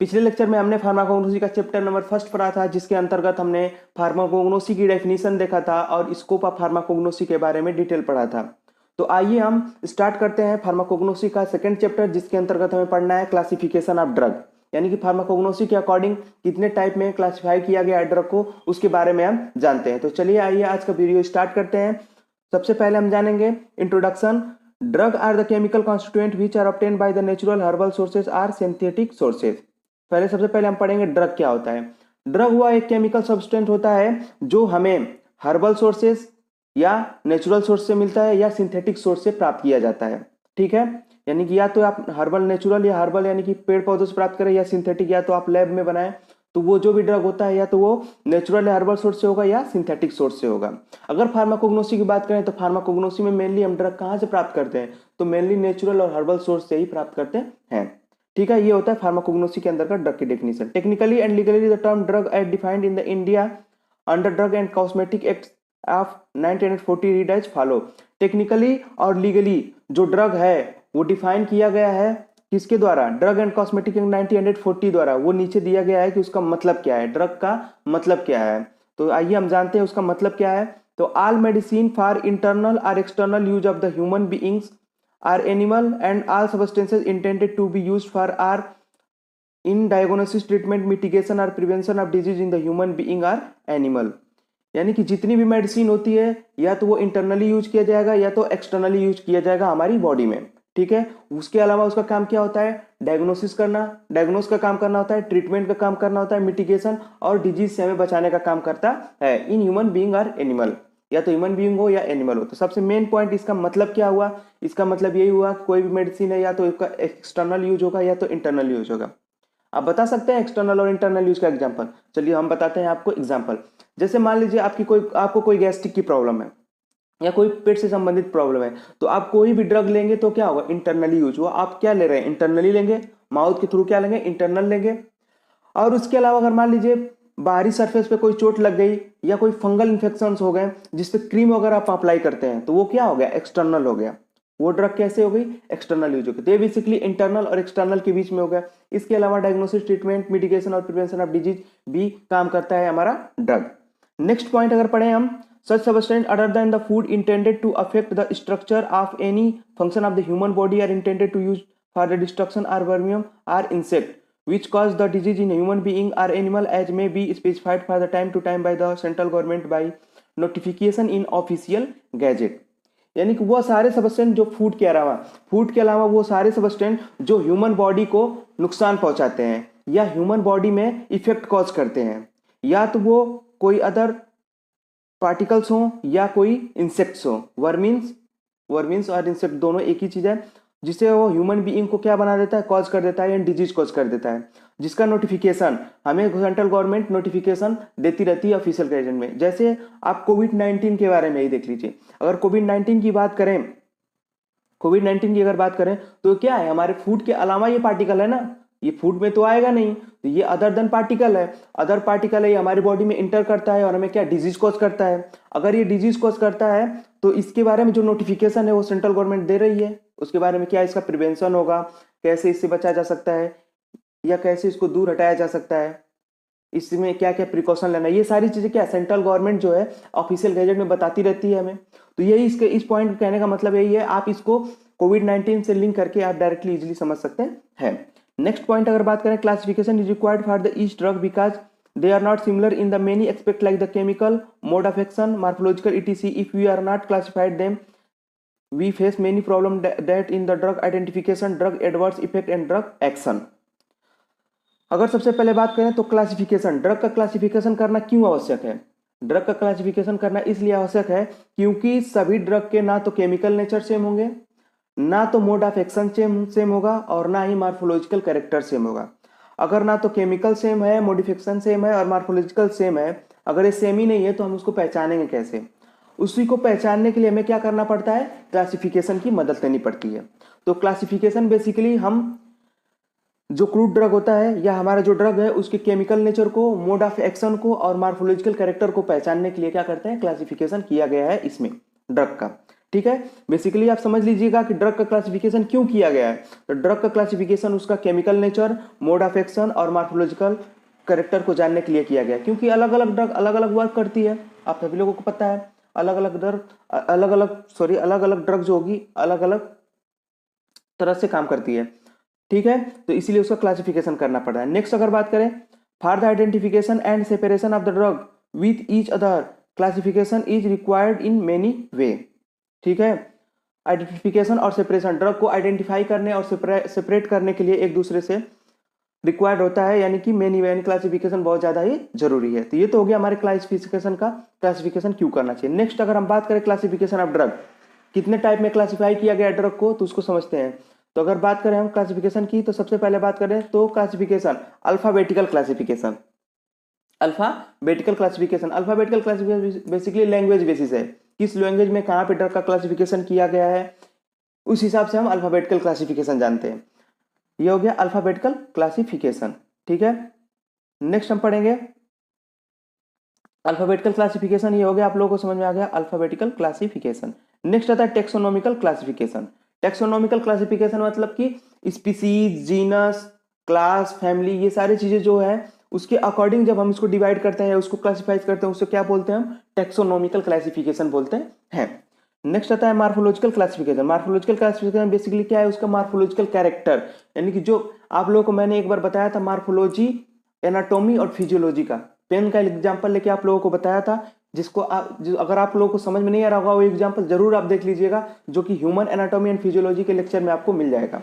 पिछले लेक्चर में हमने फार्माकोग्नोसी का चैप्टर नंबर फर्स्ट पढ़ा था, जिसके अंतर्गत हमने फार्माकोग्नोसी की डेफिनेशन देखा था और स्कोप ऑफ फार्माकोग्नोसी के बारे में डिटेल पढ़ा था। तो आइए हम स्टार्ट करते हैं फार्माकोग्नोसी का सेकंड चैप्टर, जिसके अंतर्गत हमें पढ़ना है क्लासिफिकेशन ऑफ ड्रग, यानी कि फार्माकोग्नोसी के अकॉर्डिंग कितने टाइप में क्लासिफाई किया गया है ड्रग को, उसके बारे में हम जानते हैं। तो चलिए आइए आज का वीडियो स्टार्ट करते हैं। सबसे पहले हम जानेंगे introduction. Drug are the chemical constituent which are obtained by the natural herbal sources are synthetic sources. सबसे पहले हम पढ़ेंगे ड्रग क्या होता है। ड्रग हुआ एक केमिकल सब्सटेंस होता है जो हमें हर्बल सोर्सेज या नेचुरल सोर्स से मिलता है या सिंथेटिक सोर्स से प्राप्त किया जाता है। ठीक है, यानी कि या तो आप हर्बल नेचुरल या हर्बल यानी कि पेड़ पौधों से प्राप्त करें, या सिंथेटिक या तो आप लैब में बनाएं। तो वो जो भी ड्रग होता है या तो वो नेचुरल या हर्बल सोर्स से होगा या सिंथेटिक सोर्स से होगा। अगर फार्माकोग्नोसी की बात करें तो फार्माकोग्नोसी में मेनली हम ड्रग कहाँ से प्राप्त करते हैं, तो मेनली नेचुरल और हर्बल सोर्स से ही प्राप्त करते हैं। ठीक है, ये होता है फार्माकोग्नोसी के अंदर का ड्रग की definition. Technically and legally the term drug as defined in the India under drug and cosmetic act of 1940 read as follow. Technically और लीगली जो ड्रग है वो डिफाइन किया गया है किसके द्वारा, ड्रग एंड कॉस्मेटिक एक्ट 1940 द्वारा। वो नीचे दिया गया है कि उसका मतलब क्या है, ड्रग का मतलब क्या है। तो आइए हम जानते हैं उसका मतलब क्या है। तो ऑल मेडिसिन फॉर इंटरनल और external use of the human beings are animal and all substances intended to be used for are in diagnosis, treatment, mitigation or prevention of disease in the human being or animal। यानी कि जितनी भी medicine होती है या तो वो internally use किया जाएगा या तो एक्सटर्नली यूज किया जाएगा हमारी बॉडी में। ठीक है, उसके अलावा उसका काम क्या होता है, डायग्नोसिस करना, डायग्नोस का काम करना होता है, ट्रीटमेंट का काम करना होता है, मिटिगेशन और डिजीज से हमें बचाने का काम करता है इन ह्यूमन बीइंग और एनिमल, या तो ह्यूमन बीइंग हो या एनिमल हो। तो सबसे मेन पॉइंट इसका मतलब क्या हुआ, इसका मतलब यही हुआ कि कोई भी मेडिसिन है या तो इसका एक्सटर्नल यूज होगा या तो इंटरनल यूज होगा। आप बता सकते हैं एक्सटर्नल और इंटरनल यूज का एग्जांपल। चलिए हम बताते हैं आपको एग्जांपल। जैसे मान लीजिए आपको कोई गैस्ट्रिक की प्रॉब्लम है या कोई पेट से संबंधित प्रॉब्लम है, तो आप कोई भी ड्रग लेंगे तो क्या होगा, इंटरनली यूज हुआ। आप क्या ले रहे हैं, इंटरनली लेंगे, माउथ के थ्रू क्या लेंगे, इंटरनल लेंगे। और उसके अलावा अगर मान लीजिए बाहरी सरफेस पे कोई चोट लग गई या कोई फंगल इन्फेक्शन हो गए जिसपे क्रीम वगैरह आप अप्लाई करते हैं, तो वो क्या हो गया, एक्सटर्नल हो गया। वो ड्रग कैसे हो गई, एक्सटर्नल यूज हो गई। तो ये बेसिकली इंटरनल और एक्सटर्नल के बीच में हो गया। इसके अलावा डायग्नोसिस, ट्रीटमेंट, मिटिगेशन और प्रिवेंशन ऑफ डिजीज भी काम करता है हमारा ड्रग। नेक्स्ट पॉइंट अगर पढ़े हम, such substance other than the food intended to affect the structure of any function of the human body are intended to use for the destruction or vermin or insect which cause the disease in human being or animal as may be specified for the time to time by the central government by notification in official gazette। यानी कि वो सारे substance जो food के अलावा वो सारे substance जो ह्यूमन बॉडी को नुकसान पहुंचाते हैं या ह्यूमन बॉडी में इफेक्ट कॉज करते हैं, या तो वो कोई अदर पार्टिकल्स हो या कोई इंसेक्ट्स हो। वर्मिन्स और इंसेक्ट दोनों एक ही चीज है, जिससे वो ह्यूमन बीइंग को क्या बना देता है, कॉज कर देता है या डिजीज कॉज कर देता है, जिसका नोटिफिकेशन हमें सेंट्रल गवर्नमेंट नोटिफिकेशन देती रहती है ऑफिशियल गैजेट में। जैसे आप कोविड-19 के बारे में ही देख लीजिए। अगर कोविड-19 की अगर बात करें तो क्या है, हमारे फूड के अलावा ये पार्टिकल है ना, ये फूड में तो आएगा नहीं, तो ये अदर देन पार्टिकल है। अदर पार्टिकल है, ये हमारी बॉडी में इंटर करता है और हमें क्या, डिजीज कॉज करता है। अगर ये डिजीज कॉज करता है तो इसके बारे में जो नोटिफिकेशन है वो सेंट्रल गवर्नमेंट दे रही है। उसके बारे में क्या इसका प्रिवेंशन होगा, कैसे इससे बचा जा सकता है या कैसे इसको दूर हटाया जा सकता है, इसमें क्या क्या प्रिकॉशन लेना है, ये सारी चीजें क्या सेंट्रल गवर्नमेंट जो है ऑफिशियल गैजेट में बताती रहती है हमें। तो यही इस पॉइंट कहने का मतलब यही है। आप इसको कोविड-19 से लिंक करके आप डायरेक्टली इजिली समझ सकते हैं। नेक्स्ट पॉइंट अगर बात करें, classification is required for the each drug because they are not similar in the many aspect like the chemical, mode of action, morphological etc. If we are not classified them, we face many problem that in the drug identification, drug adverse effect and drug action। अगर सबसे पहले बात करें तो classification, drug का classification करना क्यों आवश्यक है। ड्रग का क्लासिफिकेशन करना इसलिए आवश्यक है क्योंकि सभी ड्रग के ना तो केमिकल नेचर सेम होंगे, ना तो मोड ऑफ एक्शन सेम होगा और ना ही मार्फोलॉजिकल कैरेक्टर सेम होगा। अगर ना तो केमिकल सेम है, मॉडिफिकेशन सेम है और मार्फोलॉजिकल सेम है, अगर ये सेम ही नहीं है तो हम उसको पहचानेंगे कैसे। उसी को पहचानने के लिए हमें क्या करना पड़ता है, क्लासिफिकेशन की मदद लेनी पड़ती है। तो क्लासिफिकेशन बेसिकली हम जो क्रूड ड्रग होता है या हमारा जो ड्रग है उसके केमिकल नेचर को, मोड ऑफ एक्शन को और मार्फोलॉजिकल कैरेक्टर को पहचानने के लिए क्या करते हैं, क्लासिफिकेशन किया गया है इसमें ड्रग का। ठीक है। बेसिकली आप समझ लीजिएगा कि ड्रग का क्लासिफिकेशन क्यों किया गया है। तो ड्रग का क्लासिफिकेशन उसका chemical nature, mode of action और मार्फोलॉजिकल कैरेक्टर को जानने के लिए किया गया, क्योंकि अलग अलग ड्रग अलग अलग वर्क करती है, आप सभी लोगों को पता है। अलग अलग ड्रग अलग अलग ड्रग जो होगी अलग अलग तरह से काम करती है, ठीक है। तो इसीलिए उसका क्लासिफिकेशन करना पड़ रहा है। नेक्स्ट अगर बात करें, for the identification and separation of the drug with each other classification is required in many वे, ठीक है। आइडेंटिफिकेशन और सेपरेशन, ड्रग को आइडेंटिफाई करने और सेपरेट करने के लिए एक दूसरे से रिक्वायर्ड होता है, यानी कि मेनी वे, यानी क्लासिफिकेशन बहुत ज्यादा ही जरूरी है। तो ये तो हो गया हमारे क्लासिफिकेशन का, क्लासिफिकेशन क्यों करना चाहिए। नेक्स्ट अगर हम बात करें क्लासिफिकेशन ऑफ ड्रग, कितने टाइप में क्लासिफाई किया गया ड्रग को, तो उसको समझते हैं। तो अगर बात करें हम क्लासिफिकेशन की, तो सबसे पहले बात करें तो classification alphabetical classification. Alphabetical classification, alphabetical classification basically language basis है, किस लैंग्वेज में कहाँ पे ड्रग का क्लासिफिकेशन किया गया है, उस हिसाब से हम अल्फाबेटिकल क्लासिफिकेशन जानते हैं। ये हो गया अल्फाबेटिकल क्लासिफिकेशन, ठीक है। नेक्स्ट हम पढ़ेंगे अल्फाबेटिकल क्लासिफिकेशन, ये हो गया, आप लोगों को समझ में आ गया अल्फाबेटिकल क्लासिफिकेशन। नेक्स्ट आता है टेक्सोनोमिकल क्लासिफिकेशन। टेक्सोनोमिकल क्लासिफिकेशन मतलब कि स्पीसीज, जीनस, क्लास, फैमिली, ये सारी चीजें जो है उसके अकॉर्डिंग जब हम इसको डिवाइड करते हैं, उसको क्लासिफाई करते हैं, उसको क्या बोलते हैं हम, टेक्सोनोमिकल क्लासिफिकेशन बोलते हैं। नेक्स्ट आता है morphological classification. Morphological classification basically क्या है, उसका मार्फोलॉजिकल कैरेक्टर, यानी कि जो आप लोगों को मैंने एक बार बताया था मार्फोलॉजी, एनाटॉमी और फिजियोलॉजी का, पेन का एग्जांपल लेके आप लोगों को बताया था, जिसको अगर आप लोगों को समझ में नहीं आ रहा होगा वो एग्जांपल जरूर आप देख लीजिएगा, जो कि ह्यूमन एनाटॉमी एंड फिजियोलॉजी के लेक्चर में आपको मिल जाएगा,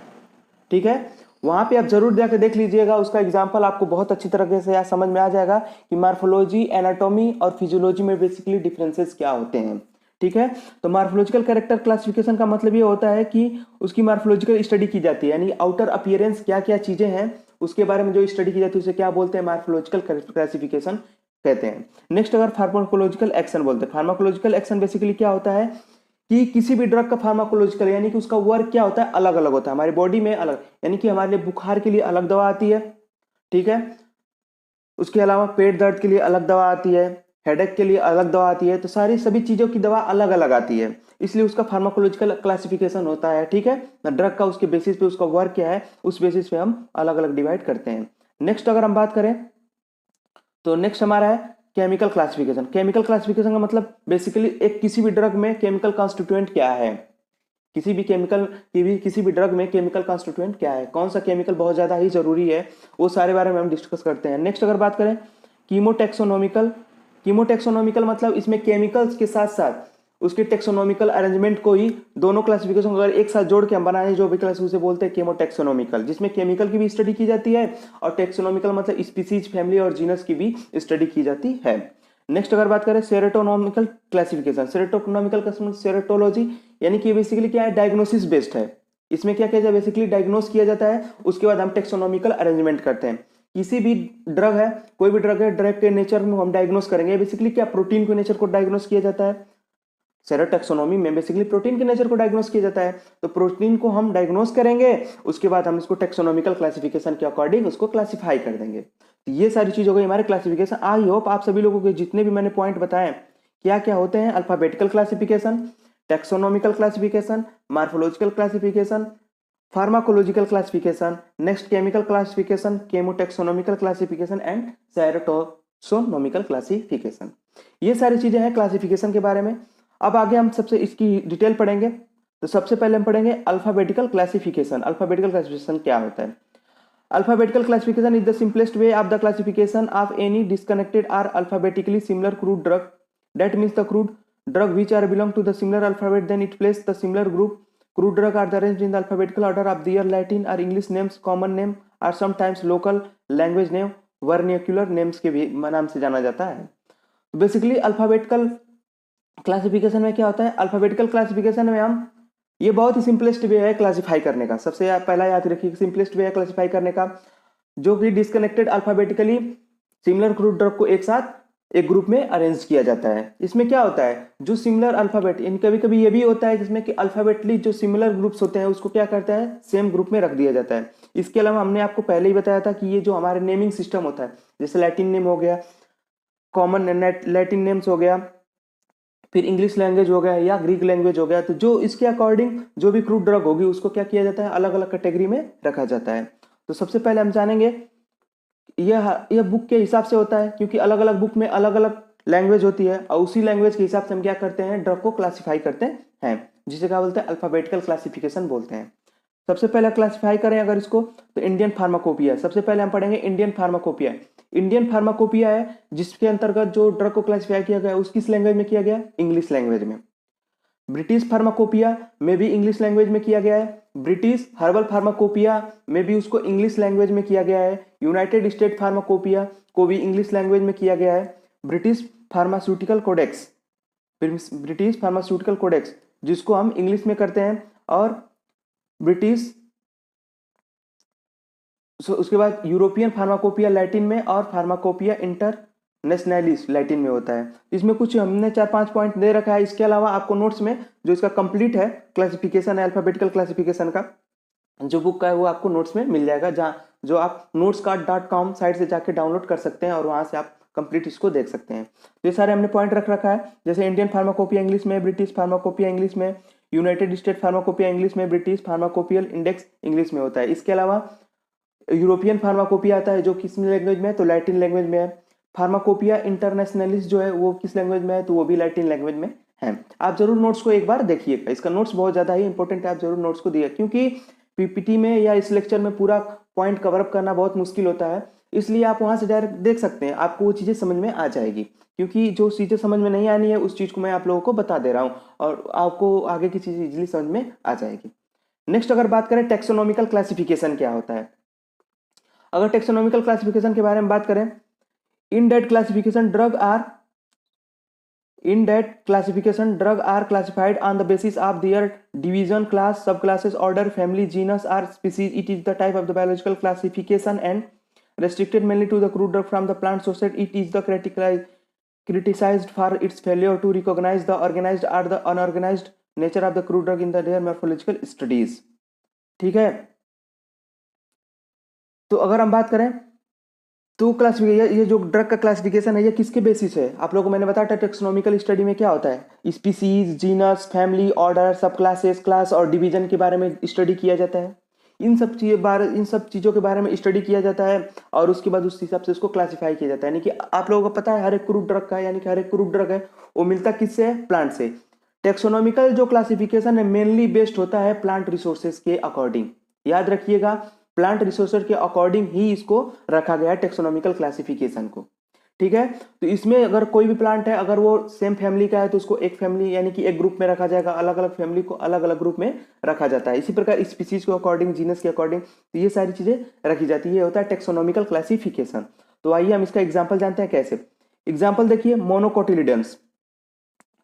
ठीक है। वहां पे आप जरूर जाकर देख लीजिएगा, उसका एग्जांपल आपको बहुत अच्छी तरीके से समझ में आ जाएगा कि मार्फोलॉजी, एनाटॉमी और फिजियोलॉजी में बेसिकली डिफरेंसेस क्या होते हैं, ठीक है। तो मार्फोलॉजिकल कैरेक्टर क्लासिफिकेशन का मतलब ये होता है कि उसकी मार्फोलॉजिकल स्टडी की जाती है, यानी आउटर अपीयरेंस क्या क्या चीजें हैं उसके बारे में जो स्टडी की जाती है उसे क्या बोलते हैं, मार्फोलॉजिकल क्लासिफिकेशन कहते हैं। नेक्स्ट अगर फार्माकोलॉजिकल एक्शन बोलते हैं, फार्माकोलॉजिकल एक्शन बेसिकली क्या होता है कि किसी भी ड्रग का फार्माकोलॉजिकल, यानी कि उसका वर्क क्या होता है, अलग अलग होता है हमारी बॉडी में अलग, यानी कि हमारे लिए बुखार के लिए अलग दवा आती है, ठीक है। उसके अलावा पेट दर्द के लिए अलग दवा आती है, हेडेक के लिए अलग दवा आती है, तो सारी सभी चीजों की दवा अलग अलग आती है, इसलिए उसका फार्माकोलॉजिकल क्लासिफिकेशन होता है, ठीक है। ड्रग का उसके बेसिस पे उसका वर्क क्या है उस बेसिस पे हम अलग अलग डिवाइड करते हैं। नेक्स्ट अगर हम बात करें तो नेक्स्ट हमारा है केमिकल क्लासिफिकेशन। केमिकल क्लासिफिकेशन का मतलब बेसिकली एक किसी भी ड्रग में केमिकल कॉन्स्टिट्यूएंट क्या है, किसी भी किसी भी ड्रग में केमिकल कॉन्स्टिट्यूएंट क्या है, कौन सा केमिकल बहुत ज्यादा ही जरूरी है, वो सारे बारे में हम डिस्कस करते हैं। नेक्स्ट अगर बात करें कीमोटेक्सोनोमिकल, कीमोटेक्सोनोमिकल मतलब इसमें केमिकल्स के साथ साथ उसके टेक्सोनोमिकल अरेंजमेंट को ही दोनों क्लासिफिकेशन अगर एक साथ जोड़ के हम बनाए जो भी क्लास उसे बोलते हैं केमोटेक्सोनोमिकल, जिसमें केमिकल की भी स्टडी की जाती है और टेक्सोनोमिकल मतलब स्पीसीज, फैमिली और जीनस की भी स्टडी की जाती है। नेक्स्ट अगर बात करें सेरोटोनोमिकल क्लासिफिकेशन, सेरोटोनोमिकल का सेरोटोलॉजी, यानी कि बेसिकली क्या है, डायग्नोसिस बेस्ड है। इसमें क्या किया जाए, बेसिकली डायग्नोस किया जाता है, उसके बाद हम टेक्सोनोमिकल अरेंजमेंट करते हैं। किसी भी ड्रग है, कोई भी ड्रग है, ड्रग के नेचर में हम डायग्नोस करेंगे, बेसिकली क्या प्रोटीन के नेचर को डायग्नोस किया जाता है। सेरोटैक्सोनॉमी में बेसिकली प्रोटीन के नेचर को डायग्नोस किया जाता है, तो प्रोटीन को हम डायग्नोस करेंगे, उसके बाद हम इसको टेक्सोनॉमिकल क्लासिफिकेशन के अकॉर्डिंग उसको क्लासिफाई कर देंगे। तो ये सारी चीज हो गई हमारे क्लासिफिकेशन। आई होप आप सभी लोगों के जितने भी मैंने पॉइंट बताए क्या क्या होते हैं, alphabetical classification, taxonomical classification, morphological classification, pharmacological classification, next chemical classification, chemotaxonomical classification and serotaxonomical classification, ये सारी चीजें हैं क्लासिफिकेशन के बारे में। अब आगे हम सबसे इसकी डिटेल पढ़ेंगे। तो सबसे पहले हम पढ़ेंगे अल्फाबेटिकल क्लासिफिकेशन। अल्फाबेटिकल क्लासिफिकेशन क्या होता है? Alphabetical classification is the simplest way of the classification of any disconnected or alphabetically similar crude drug, that means the crude drug which are belong to the similar alphabet, then it places the similar group. Crude drug are arranged in the alphabetical order of their Latin or English names, common name or sometimes local language name, vernacular names के भी नाम से जाना जाता है। Basically alphabetical classification में क्या होता है, अल्फाबेटिकल क्लासिफिकेशन में हम ये बहुत ही सिंपलेस्ट वे है क्लासिफाई करने का। सबसे पहला याद रखिए सिंपलेस्ट वे है क्लासिफाई करने का, जो कि disconnected alphabetically similar crude drug को एक साथ एक ग्रुप में अरेंज किया जाता है। इसमें क्या होता है, जो सिमिलर अल्फाबेट, इन कभी कभी ये भी होता है जिसमें कि अल्फाबेटली जो सिमिलर ग्रुप्स होते हैं उसको क्या करता है, सेम ग्रुप में रख दिया जाता है। इसके अलावा हमने आपको पहले ही बताया था कि ये जो हमारे नेमिंग सिस्टम होता है, जैसे लैटिन नेम हो गया, कॉमन लैटिन नेम्स हो गया, फिर इंग्लिश लैंग्वेज हो गया या ग्रीक लैंग्वेज हो गया। तो जो इसके अकॉर्डिंग जो भी क्रूड ड्रग होगी उसको क्या किया जाता है, अलग अलग कैटेगरी में रखा जाता है। तो सबसे पहले हम जानेंगे यह बुक के हिसाब से होता है, क्योंकि अलग अलग बुक में अलग अलग लैंग्वेज होती है और उसी लैंग्वेज के हिसाब से हम क्या करते हैं, ड्रग को क्लासिफाई करते हैं, जिसे क्या बोलते हैं, अल्फाबेटिकल क्लासिफिकेशन बोलते हैं। सबसे पहले क्लासिफाई करें अगर इसको, तो इंडियन फार्माकोपिया, सबसे पहले हम पढ़ेंगे इंडियन फार्माकोपिया। इंडियन फार्माकोपिया है जिसके अंतर्गत जो ड्रग को क्लासिफाई किया गया उस किस लैंग्वेज में किया गया, इंग्लिश लैंग्वेज में। ब्रिटिश फार्माकोपिया में भी इंग्लिश लैंग्वेज में किया गया है। ब्रिटिश हर्बल फार्माकोपिया में भी उसको इंग्लिश लैंग्वेज में किया गया है। यूनाइटेड स्टेट फार्माकोपिया को भी इंग्लिश लैंग्वेज में किया गया है। British pharmaceutical codex, British pharmaceutical codex जिसको हम इंग्लिश में करते हैं, और ब्रिटिश, उसके बाद यूरोपियन फार्माकोपिया लैटिन में, और फार्माकोपिया इंटरनेशनलिस लैटिन में होता है। इसमें कुछ हमने 4-5 पॉइंट दे रखा है। इसके अलावा आपको नोट्स में जो इसका कंप्लीट है क्लासिफिकेशन है, अल्फाबेटिकल क्लासिफिकेशन का जो बुक का है वो आपको नोट्स में मिल जाएगा, जहाँ जो आप notescard.com साइट से जाके डाउनलोड कर सकते हैं और वहाँ से आप कंप्लीट इसको देख सकते हैं। तो ये सारे हमने पॉइंट रख रखा है, जैसे इंडियन फार्माकोपिया इंग्लिश में, ब्रिटिश फार्माकोपिया इंग्लिश में, यूनाइटेड स्टेट फार्माकोपिया इंग्लिश में, ब्रिटिश फार्माकोपियल इंडेक्स इंग्लिश में होता है। इसके अलावा यूरोपियन फार्माकोपिया आता है जो किस लैंग्वेज में है, तो लैटिन लैंग्वेज में है। फार्माकोपिया इंटरनेशनलिस्ट जो है वो किस लैंग्वेज में है, तो वो भी लैटिन लैंग्वेज में है। आप जरूर नोट्स को एक बार देखिएगा, इसका नोट्स बहुत ज्यादा ही इंपॉर्टेंट है, आप जरूर नोट्स को दिए, क्योंकि पीपीटी में या इस लेक्चर में पूरा पॉइंट कवर अप करना बहुत मुश्किल होता है, इसलिए आप वहां से डायरेक्ट देख सकते हैं, आपको वो चीजें समझ में आ जाएगी। क्योंकि जो चीजें समझ में नहीं आनी है उस चीज को मैं आप लोगों को बता दे रहा हूँ और आपको आगे की चीज इजिली समझ में आ जाएगी। नेक्स्ट अगर बात करें टेक्सोनॉमिकल क्लासिफिकेशन क्या होता है, अगर टेक्सोनॉमिकल क्लासिफिकेशन के बारे में बात करें, in that classification drug are classified on the basis of their division, class, subclasses, order, family, genus or species. It is the type of the biological classification and restricted mainly to the crude drug from the plant source. It is the criticized for its failure to recognize the organized or the unorganized nature of the crude drug in their morphological studies। ठीक है, तो अगर हम बात करें तो classification, ये जो ड्रग का क्लासिफिकेशन है ये किसके बेसिस है, आप लोगों को मैंने बताया था टेक्सोनॉमिकल स्टडी में क्या होता है, स्पीसीज, जीनस, फैमिली, ऑर्डर, सब क्लासेस, क्लास और डिवीजन के बारे में स्टडी किया जाता है। इन सब चीज़ों के बारे में स्टडी किया जाता है और उसके बाद उस हिसाब से उसको क्लासिफाई किया जाता है। यानी कि आप लोगों को पता है हर एक क्रूड ड्रग का, यानी कि हर एक क्रूड ड्रग है वो मिलता किससे है, प्लांट से। टेक्सोनॉमिकल जो क्लासिफिकेशन है मेनली बेस्ड होता है प्लांट रिसोर्सेज के अकॉर्डिंग, याद रखिएगा, प्लांट रिसोर्सेज के अकॉर्डिंग ही इसको रखा गया है टेक्सोनॉमिकल क्लासिफिकेशन को। ठीक है, तो इसमें अगर कोई भी प्लांट है अगर वो सेम फैमिली का है तो उसको एक फैमिली यानी कि एक ग्रुप में रखा जाएगा, अलग अलग फैमिली को अलग अलग ग्रुप में रखा जाता है। इसी प्रकार स्पीसीज के अकॉर्डिंग, जीनस के अकॉर्डिंग, तो ये सारी चीजें रखी जाती है, ये होता है टेक्सोनॉमिकल क्लासिफिकेशन। तो आइए हम इसका एग्जाम्पल जानते हैं कैसे। एग्जाम्पल देखिए, मोनोकोटिलिडन्स,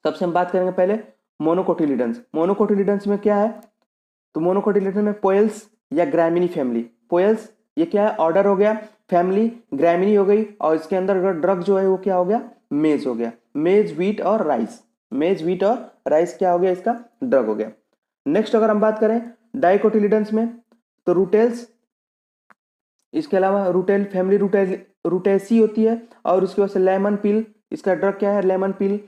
सबसे हम बात करेंगे पहले मोनोकोटिलिडन्स। मोनोकोटिलिडन्स में क्या है, तो मोनोकोटिलिडन्स में पोएल्स या ग्रामिनी फैमिली, पोएल्स ये क्या है, ऑर्डर हो गया, फैमिली ग्रामिनी हो गई, और इसके अंदर ड्रग जो है वो क्या हो गया, मेज हो गया, मेज, व्हीट और राइस, मेज, व्हीट और राइस क्या हो गया, इसका ड्रग हो गया। नेक्स्ट अगर हम बात करें डाइकोटिलिडन्स में, तो रूटेल्स, इसके अलावा रूटेल फैमिली रूटेसी होती है, और उसके बाद से लेमन पिल, इसका ड्रग क्या है, लेमन पिल,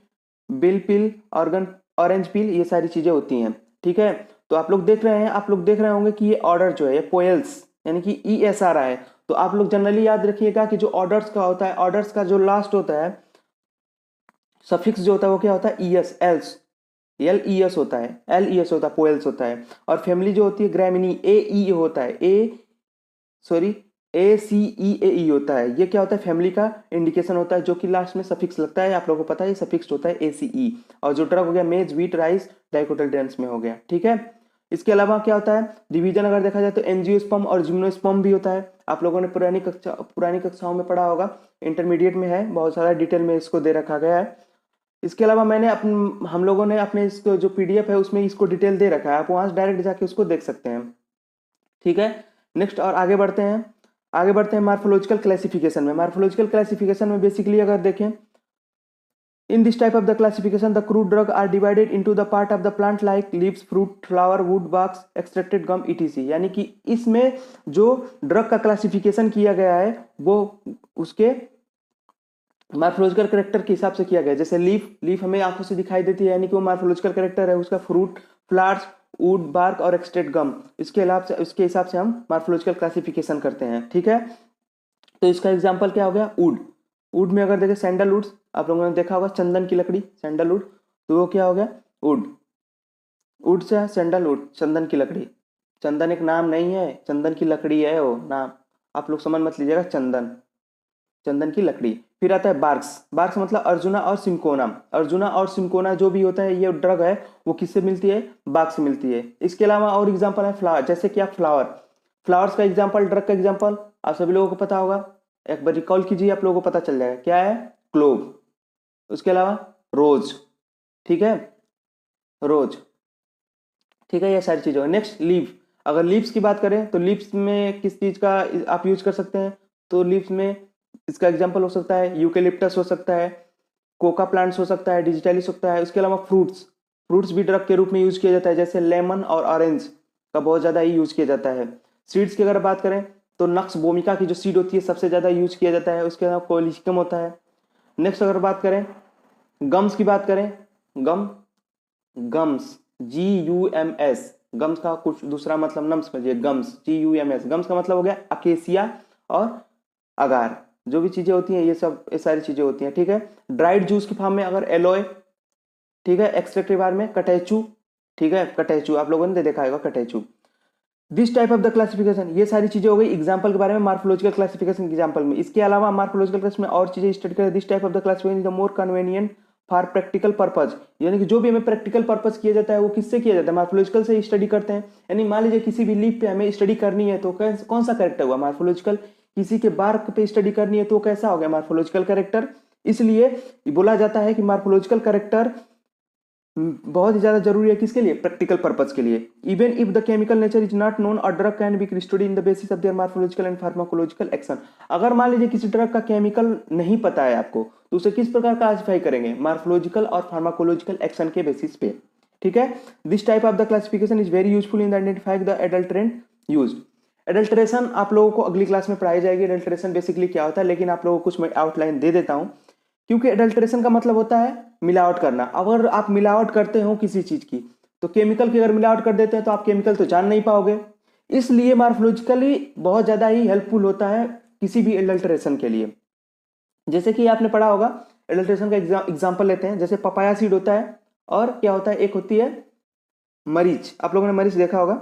बिल पिल, ऑरेंज पिल, ये सारी चीजें होती हैं। ठीक है, तो आप लोग देख रहे होंगे कि ये ऑर्डर जो है ये पोएल्स यानी कि ES आ रहा है, तो आप लोग जनरली याद रखिएगा कि जो ऑर्डर्स का होता है, ऑर्डर्स का जो लास्ट होता है सफिक्स जो होता है वो क्या होता है, ES, LES होता है, LES होता है, पोएल्स होता है। और फैमिली जो होती है ग्रामिनी, AE होता है, ACEAE होता है, ये क्या होता है, फैमिली का इंडिकेशन होता है, जो कि लास्ट में सफिक्स लगता है, आप लोगों को पता है ये सफिक्स होता है ACE। और जो ड्रग हो गया मेज, व्हीट, राइस, डाइकोटिलिडन्स में हो गया। ठीक है, इसके अलावा क्या होता है, डिवीजन अगर देखा जाए तो एंजियोस्पर्म और जिम्नोस्पर्म भी होता है, आप लोगों ने पुरानी कक्षाओं में पढ़ा होगा, इंटरमीडिएट में है, बहुत सारा डिटेल में इसको दे रखा गया है। इसके अलावा हम लोगों ने अपने इसको जो PDF है उसमें इसको डिटेल दे रखा है, आप वहां से डायरेक्ट जाके उसको देख सकते हैं। ठीक है, नेक्स्ट और आगे बढ़ते हैं मार्फोलॉजिकल क्लासिफिकेशन में। मार्फोलॉजिकल क्लासिफिकेशन में बेसिकली अगर देखें, in this type of the classification the crude drug are divided into the part of the plant like leaves, fruit, flower, wood, bark, extracted gum etc। यानी कि इसमें जो drug का classification किया गया है वो उसके मार्फोलॉजिकल कैरेक्टर के हिसाब से किया गया है। जैसे लीफ, लीफ हमें आंखों से दिखाई देती है, यानी कि वो मार्फोलॉजिकल कैरेक्टर है। उसका फ्रूट, फ्लावर्स, वुड, बार्क और एक्सट्रेट गम, इसके अलावा से उसके हिसाब से हम मार्फोलॉजिकल क्लासिफिकेशन करते हैं। ठीक है, तो इसका एग्जाम्पल क्या हो गया, वुड। वुड में अगर देखें सैंडलवुड, आप लोगों ने देखा होगा चंदन की लकड़ी सैंडलवुड, तो वो क्या हो गया, वुड। वुड से सैंडलवुड, चंदन की लकड़ी। चंदन एक नाम नहीं है, चंदन की लकड़ी है वो नाम, आप लोग समझ मत लीजिएगा, चंदन, चंदन की लकड़ी। फिर आता है बार्क्स, बार्क्स मतलब अर्जुना और सिंकोना। अर्जुना और सिंकोना जो भी होता है, ये ड्रग है, वो किससे मिलती है, बार्क से मिलती है। इसके अलावा और एग्जांपल है फ्लावर, जैसे कि आप फ्लावर, फ्लावर्स का एग्जांपल, ड्रग का एग्जांपल आप सभी लोगों को पता होगा, एक बार रिकॉल कीजिए, आप लोगों को पता चल जाएगा क्या है, क्लोव। उसके अलावा रोज, ठीक है, रोज, ठीक है, ये सारी चीजें। नेक्स्ट लीफ, अगर लीव्स की बात करें तो लीव्स में किस चीज का आप यूज कर सकते हैं, तो लीव्स में इसका एग्जांपल हो सकता है यूकेलिप्टस हो सकता है, कोका प्लांट्स हो सकता है, डिजिटलिस हो सकता है। उसके अलावा फ्रूट्स, फ्रूट्स भी ड्रग के रूप में यूज किया जाता है, जैसे लेमन और ऑरेंज का बहुत ज्यादा ही यूज किया जाता है। सीड्स की अगर बात करें तो नक्स बोमिका की जो सीड होती है सबसे ज्यादा यूज किया जाता है। उसके अलावा कोलिशियम होता है। नेक्स्ट अगर बात करें गम्स की बात करें, गम, गम्स, GUMS, गम्स का कुछ दूसरा मतलब नम समझिए, गम्स, GUMS, गम्स का मतलब हो गया अकेसिया और अगार, जो भी चीजें होती हैं ये सब, ये सारी चीजें होती हैं। ठीक है, ड्राइड जूस की फॉर्म में अगर एलोए, ठीक है, एक्सट्रैक्ट के बारे में कटैचू, ठीक है, कटैचू आप लोगों ने देखा होगा catechu. This type of the classification, ये सारी चीजें हो गई एग्जांपल के बारे में, मार्फोलॉजिकल क्लासिफिकेशन एग्जांपल में। इसके अलावा मार्फोलॉजिकल क्लास में और चीजें स्टडी करें। This type of the classification is the more convenient for practical purpose, यानी कि जो भी हमें प्रैक्टिकल पर्पज किया जाता है वो किससे किया जाता है, मार्फोलॉजिकल से स्टडी करते हैं। यानी मान लीजिए किसी भी लीफ पे हमें स्टडी करनी है तो कौन सा कैरेक्टर हुआ, मार्फोलॉजिकल। किसी के बार्क पे स्टडी करनी है तो कैसा हो गया, मार्फोलॉजिकल कैरेक्टर। इसलिए बोला जाता है कि मार्फोलॉजिकल कैरेक्टर बहुत ही ज्यादा जरूरी है, किसके लिए, प्रैक्टिकल पर्पज के लिए। Even if the chemical nature is not known, a drug can be study in the basis of their morphological and pharmacological action. अगर मान लीजिए किसी ड्रग का केमिकल नहीं पता है आपको, तो उसे किस प्रकार क्लासिफाई करेंगे, मार्फोलॉजिकल और फार्माकोलॉजिकल एक्शन के बेसिस पे। ठीक है, this type of the classification is very useful in the identifying the adulterant use. Adulteration आप लोगों को अगली क्लास में पढ़ाई जाएगी, एडल्ट्रेशन बेसिकली क्या होता है, लेकिन आप लोगों को कुछ मैं आउटलाइन दे देता हूं, क्योंकि एडल्ट्रेशन का मतलब होता है मिलावट करना। अगर आप मिलावट करते हो किसी चीज की, तो केमिकल की अगर मिलावट कर देते हैं तो आप केमिकल तो जान नहीं पाओगे, इसलिए मार्फोलॉजिकली बहुत ज्यादा ही हेल्पफुल होता है किसी भी एडल्ट्रेशन के लिए। जैसे कि आपने पढ़ा होगा, एडल्ट्रेशन का एग्जाम्पल लेते हैं, जैसे पपाया सीड होता है और क्या होता है, एक होती है मरीच, आप लोगों ने मरीच देखा होगा,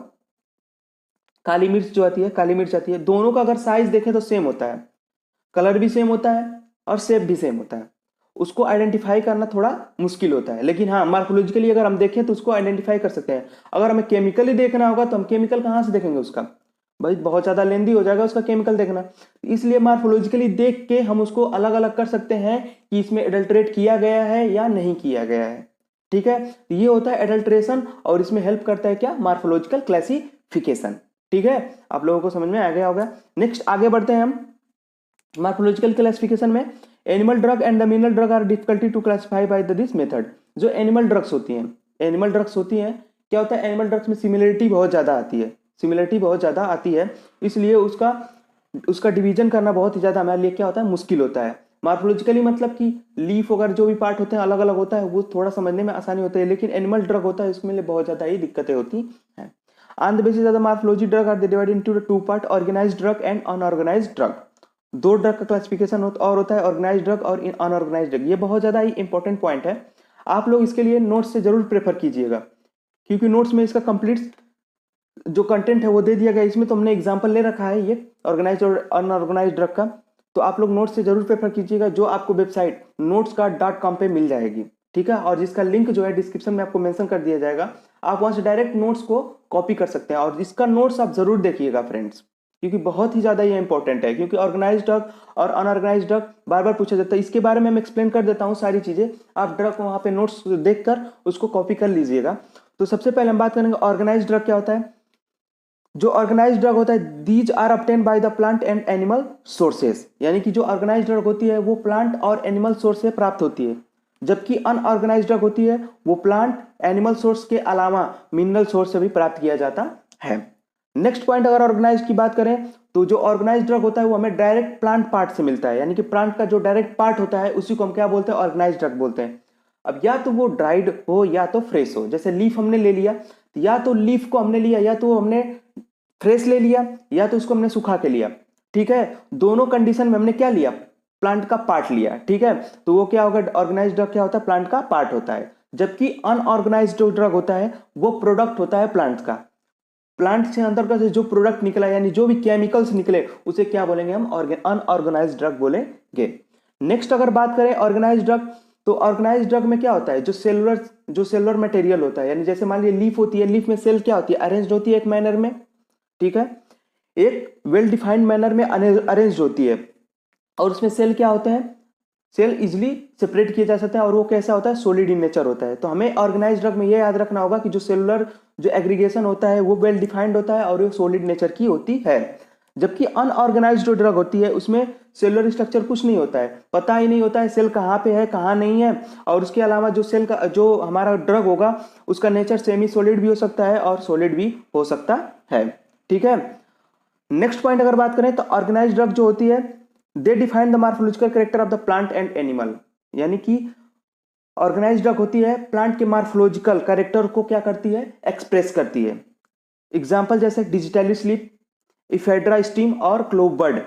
काली मिर्च जो आती है, काली मिर्च आती है, दोनों का अगर साइज देखें तो सेम होता है, कलर भी सेम होता है और शेप भी सेम होता है। उसको आइडेंटिफाई करना थोड़ा मुश्किल होता है, लेकिन हाँ मार्फोलॉजिकली अगर हम देखें तो उसको आइडेंटिफाई कर सकते हैं। अगर हमें केमिकली देखना होगा तो हम केमिकल कहाँ से देखेंगे उसका, भाई बहुत ज्यादा लेंदी हो जाएगा उसका केमिकल देखना। इसलिए मार्फोलॉजिकली देख के हम उसको अलग अलग कर सकते हैं कि इसमें एडल्ट्रेट किया गया है या नहीं किया गया है। ठीक है, ये होता है एडल्ट्रेशन, और इसमें हेल्प करता है क्या, मार्फोलॉजिकल क्लासिफिकेशन। ठीक है, आप लोगों को समझ में आ गया होगा। नेक्स्ट आगे बढ़ते हैं हम मार्फोलॉजिकल क्लासिफिकेशन में। Animal drug and the mineral drug are difficulty to classify by this method. जो एनिमल ड्रग्स होती हैं, एनिमल ड्रग्स होती हैं, क्या होता है, एनिमल ड्रग्स में सिमिलरिटी बहुत ज्यादा आती है, सिमिलरिटी बहुत ज्यादा आती है, इसलिए उसका उसका डिवीजन करना बहुत ही ज्यादा हमारे लिए क्या होता है, मुश्किल होता है। मार्फोलॉजिकली मतलब कि लीफ वगैरह जो भी पार्ट होते हैं अलग अलग होता है, वो थोड़ा समझने में आसानी होती है, लेकिन एनिमल ड्रग होता है इसमें बहुत ज्यादा ही दिक्कतें होती हैं। On the basis of the morphology drug are divided into two part, organised drug and unorganised drug. दो ड्रग का क्लासिफिकेशन और होता है ऑर्गेनाइज्ड ड्रग और अनऑर्गेनाइज्ड ड्रग। ये बहुत ज्यादा ही इंपॉर्टेंट पॉइंट है, आप लोग इसके लिए नोट्स से जरूर प्रेफर कीजिएगा, क्योंकि नोट्स में इसका कंप्लीट जो कंटेंट है वो दे दिया गया। इसमें तो हमने एग्जांपल ले रखा है ये ऑर्गेनाइज्ड और अनऑर्गेनाइज्ड ड्रग का, तो आप लोग नोट्स से जरूर प्रेफर कीजिएगा, जो आपको वेबसाइट notescard.com पे मिल जाएगी। ठीक है, और जिसका लिंक जो है डिस्क्रिप्शन में आपको मेंशन कर दिया जाएगा, आप वहां से डायरेक्ट नोट्स को कॉपी कर सकते हैं, और इसका नोट्स आप जरूर देखिएगा फ्रेंड्स, क्योंकि बहुत ही ज्यादा ये इंपॉर्टेंट है। क्योंकि ऑर्गेनाइज्ड ड्रग और अनऑर्गेनाइज्ड ड्रग बार बार पूछा जाता है, इसके बारे में मैं एक्सप्लेन कर देता हूँ सारी चीजें, आप ड्रग को वहां पे नोट्स देखकर उसको कॉपी कर लीजिएगा। तो सबसे पहले हम बात करेंगे ऑर्गेनाइज्ड ड्रग क्या होता है। जो ऑर्गेनाइज्ड ड्रग होता है, these are obtain by the plant and animal sources, यानी कि जो ऑर्गेनाइज्ड ड्रग होती है वो प्लांट और एनिमल सोर्स से प्राप्त होती है, जबकि अनऑर्गेनाइज्ड ड्रग होती है वो प्लांट एनिमल सोर्स के अलावा मिनरल सोर्स से भी प्राप्त किया जाता है। नेक्स्ट पॉइंट, अगर ऑर्गेनाइज्ड की बात करें तो जो ऑर्गेनाइज्ड ड्रग होता है वो हमें डायरेक्ट प्लांट पार्ट से मिलता है, यानी कि प्लांट का जो डायरेक्ट पार्ट होता है उसी को हम क्या बोलते हैं, ऑर्गेनाइज्ड ड्रग बोलते हैं। अब या तो वो ड्राइड हो या तो फ्रेश हो, जैसे लीफ हमने ले लिया, या तो लीफ को हमने लिया, या तो हमने फ्रेश ले लिया, या तो उसको हमने सुखा के लिया, ठीक है। दोनों कंडीशन में हमने क्या लिया, प्लांट का पार्ट लिया, ठीक है। तो वो क्या होगा, ऑर्गेनाइज्ड ड्रग क्या होता है, प्लांट का पार्ट होता है। जबकि अनऑर्गेनाइज्ड जो ड्रग होता है वो प्रोडक्ट होता है प्लांट का। प्लांट से अंतर्गत से जो प्रोडक्ट निकला, यानी जो भी केमिकल्स निकले, उसे क्या बोलेंगे हम, अनऑर्गेनाइज्ड ड्रग बोलेंगे। नेक्स्ट अगर बात करें ऑर्गेनाइज्ड ड्रग, तो ऑर्गेनाइज्ड ड्रग में क्या होता है, जो सेलुलर मटेरियल होता है, यानी जैसे मान लीजिए लीफ होती है, लीफ में सेल क्या होती है, अरेंज्ड होती है एक मैनर में, ठीक है, एक वेल डिफाइंड मैनर में अरेंज्ड होती है। और उसमें सेल क्या होते हैं, सेल इजिली सेपरेट किए जा सकते हैं, और वो कैसा होता है, सॉलिड इन नेचर होता है। तो हमें ऑर्गेनाइज्ड ड्रग में ये याद रखना होगा कि जो सेलुलर जो एग्रीगेशन होता है वो वेल डिफाइंड होता है और वो सॉलिड नेचर की होती है। जबकि अनऑर्गेनाइज्ड जो ड्रग होती है उसमें सेलुलर स्ट्रक्चर कुछ नहीं होता है, पता ही नहीं होता है सेल कहाँ पे है कहाँ नहीं है। और उसके अलावा जो सेल का जो हमारा ड्रग होगा उसका नेचर सेमी सॉलिड भी हो सकता है और सॉलिड भी हो सकता है, ठीक है। नेक्स्ट पॉइंट अगर बात करें तो ऑर्गेनाइज्ड ड्रग जो होती है, दे define the morphological character of the plant and animal, यानी कि ऑर्गेनाइज्ड ड्रग होती है प्लांट के मार्फोलॉजिकल कैरेक्टर को क्या करती है, एक्सप्रेस करती है। एग्जाम्पल जैसे डिजिटैलिस लीफ, इफेड्रा स्टीम और क्लोव बर्ड,